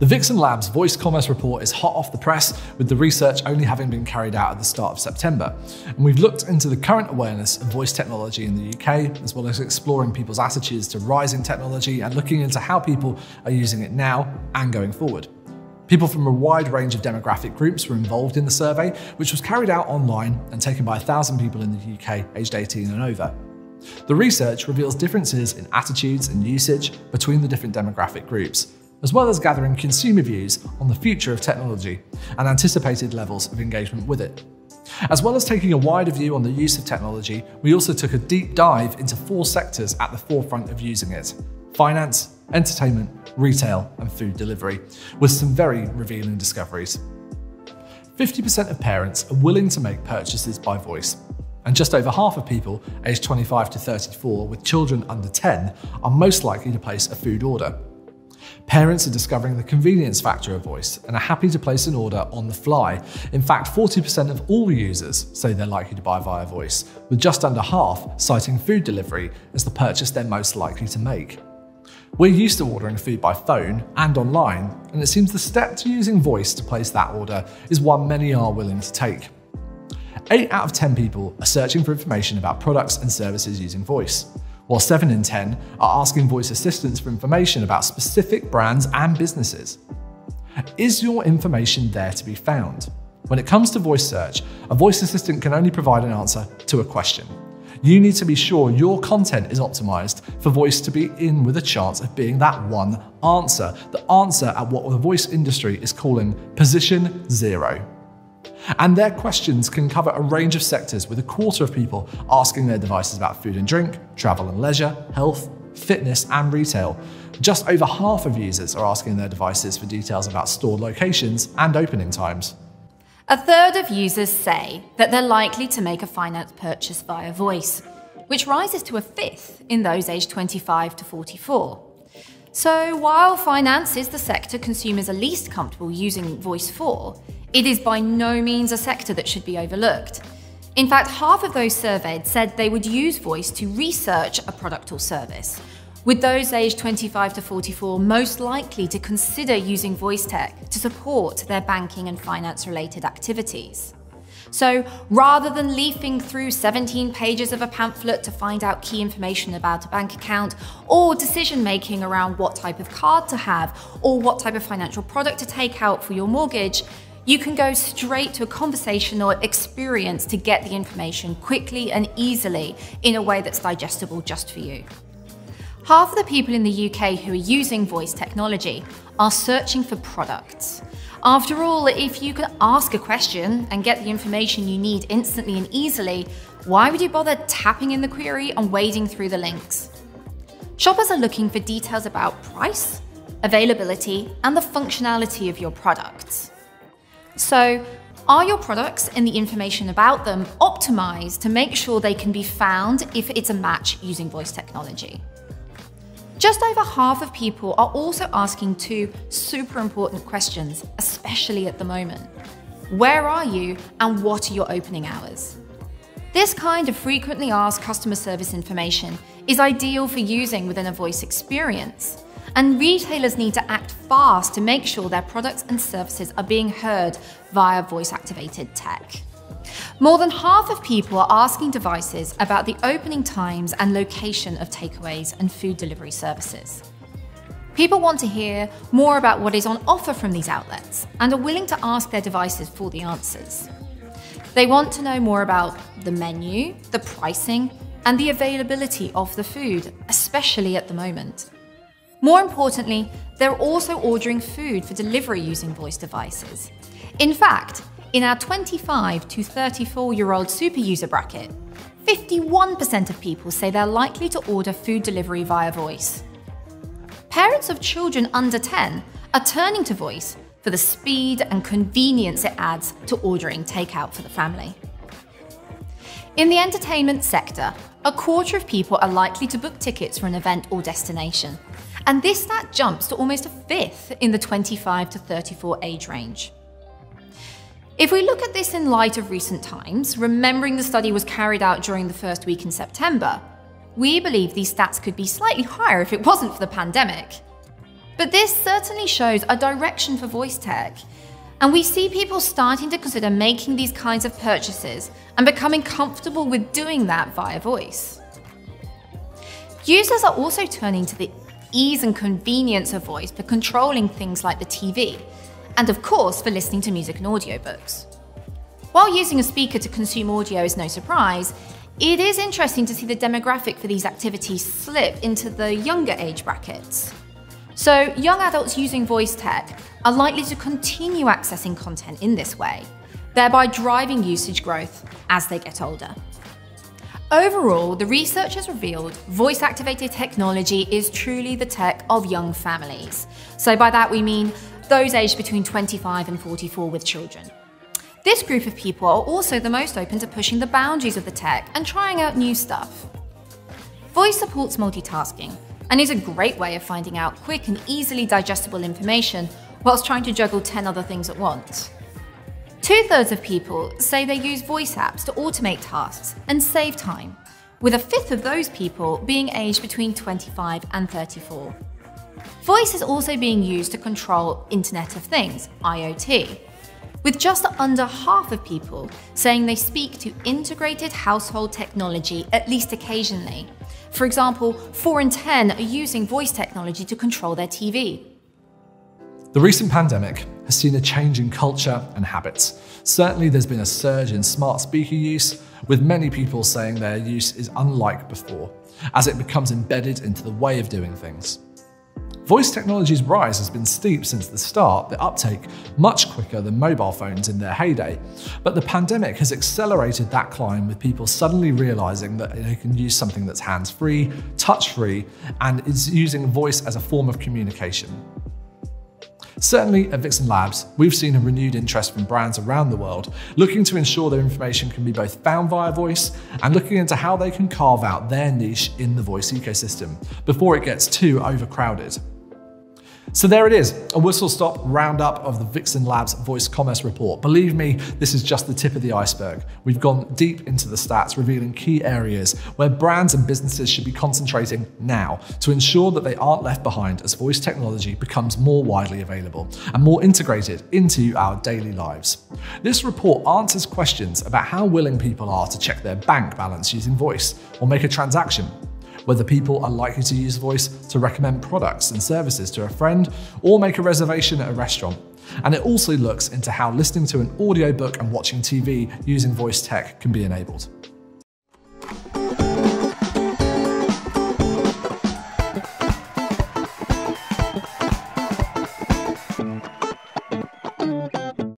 The Vixen Labs Voice Commerce Report is hot off the press, with the research only having been carried out at the start of September. And we've looked into the current awareness of voice technology in the UK, as well as exploring people's attitudes to rising technology and looking into how people are using it now and going forward. People from a wide range of demographic groups were involved in the survey, which was carried out online and taken by 1,000 people in the UK aged 18 and over. The research reveals differences in attitudes and usage between the different demographic groups, as well as gathering consumer views on the future of technology and anticipated levels of engagement with it. As well as taking a wider view on the use of technology, we also took a deep dive into 4 sectors at the forefront of using it: finance, entertainment, retail, and food delivery, with some very revealing discoveries. 50% of parents are willing to make purchases by voice, and just over half of people aged 25 to 34 with children under 10 are most likely to place a food order. Parents are discovering the convenience factor of voice and are happy to place an order on the fly. In fact, 40% of all users say they're likely to buy via voice, with just under half citing food delivery as the purchase they're most likely to make. We're used to ordering food by phone and online, and it seems the step to using voice to place that order is one many are willing to take. 8 out of 10 people are searching for information about products and services using voice, while 7 in 10 are asking voice assistants for information about specific brands and businesses. Is your information there to be found? When it comes to voice search, a voice assistant can only provide an answer to a question. You need to be sure your content is optimized for voice to be in with a chance of being that one answer, the answer at what the voice industry is calling position 0. And their questions can cover a range of sectors, with 1/4 of people asking their devices about food and drink, travel and leisure, health, fitness and retail. Just over half of users are asking their devices for details about store locations and opening times. 1/3 of users say that they're likely to make a finance purchase via voice, which rises to 1/5 in those aged 25 to 44. So while finance is the sector consumers are least comfortable using voice for, it is by no means a sector that should be overlooked. In fact, half of those surveyed said they would use voice to research a product or service, with those aged 25 to 44 most likely to consider using voice tech to support their banking and finance-related activities. So rather than leafing through 17 pages of a pamphlet to find out key information about a bank account, or decision-making around what type of card to have, or what type of financial product to take out for your mortgage, you can go straight to a conversational experience to get the information quickly and easily in a way that's digestible just for you. Half of the people in the UK who are using voice technology are searching for products. After all, if you can ask a question and get the information you need instantly and easily, why would you bother tapping in the query and wading through the links? Shoppers are looking for details about price, availability, and the functionality of your products. So, are your products and the information about them optimized to make sure they can be found if it's a match using voice technology? Just over half of people are also asking 2 super important questions, especially at the moment. Where are you and what are your opening hours? This kind of frequently asked customer service information is ideal for using within a voice experience. And retailers need to act fast to make sure their products and services are being heard via voice-activated tech. More than half of people are asking devices about the opening times and location of takeaways and food delivery services. People want to hear more about what is on offer from these outlets and are willing to ask their devices for the answers. They want to know more about the menu, the pricing, and the availability of the food, especially at the moment. More importantly, they're also ordering food for delivery using voice devices. In fact, in our 25 to 34-year-old super user bracket, 51% of people say they're likely to order food delivery via voice. Parents of children under 10 are turning to voice for the speed and convenience it adds to ordering takeout for the family. In the entertainment sector, 1/4 of people are likely to book tickets for an event or destination. And this stat jumps to almost 1/5 in the 25 to 34 age range. If we look at this in light of recent times, remembering the study was carried out during the first week in September, we believe these stats could be slightly higher if it wasn't for the pandemic. But this certainly shows a direction for voice tech. And we see people starting to consider making these kinds of purchases and becoming comfortable with doing that via voice. Users are also turning to the ease and convenience of voice for controlling things like the TV, and of course for listening to music and audiobooks. While using a speaker to consume audio is no surprise, it is interesting to see the demographic for these activities slip into the younger age brackets. So young adults using voice tech are likely to continue accessing content in this way, thereby driving usage growth as they get older. Overall, the research has revealed voice-activated technology is truly the tech of young families. So by that we mean those aged between 25 and 44 with children. This group of people are also the most open to pushing the boundaries of the tech and trying out new stuff. Voice supports multitasking and is a great way of finding out quick and easily digestible information whilst trying to juggle 10 other things at once. 2/3 of people say they use voice apps to automate tasks and save time, with 1/5 of those people being aged between 25 and 34. Voice is also being used to control Internet of Things, IoT, with just under half of people saying they speak to integrated household technology at least occasionally. For example, 4 in 10 are using voice technology to control their TV. The recent pandemic has seen a change in culture and habits. Certainly there's been a surge in smart speaker use, with many people saying their use is unlike before, as it becomes embedded into the way of doing things. Voice technology's rise has been steep since the start, the uptake much quicker than mobile phones in their heyday. But the pandemic has accelerated that climb, with people suddenly realizing that they can use something that's hands-free, touch-free, and is using voice as a form of communication. Certainly at Vixen Labs, we've seen a renewed interest from brands around the world, looking to ensure their information can be both found via voice and looking into how they can carve out their niche in the voice ecosystem before it gets too overcrowded. So there it is, a whistle-stop roundup of the Vixen Labs Voice Commerce Report. Believe me, this is just the tip of the iceberg. We've gone deep into the stats, revealing key areas where brands and businesses should be concentrating now to ensure that they aren't left behind as voice technology becomes more widely available and more integrated into our daily lives. This report answers questions about how willing people are to check their bank balance using voice or make a transaction, whether people are likely to use voice to recommend products and services to a friend or make a reservation at a restaurant. And it also looks into how listening to an audiobook and watching TV using voice tech can be enabled.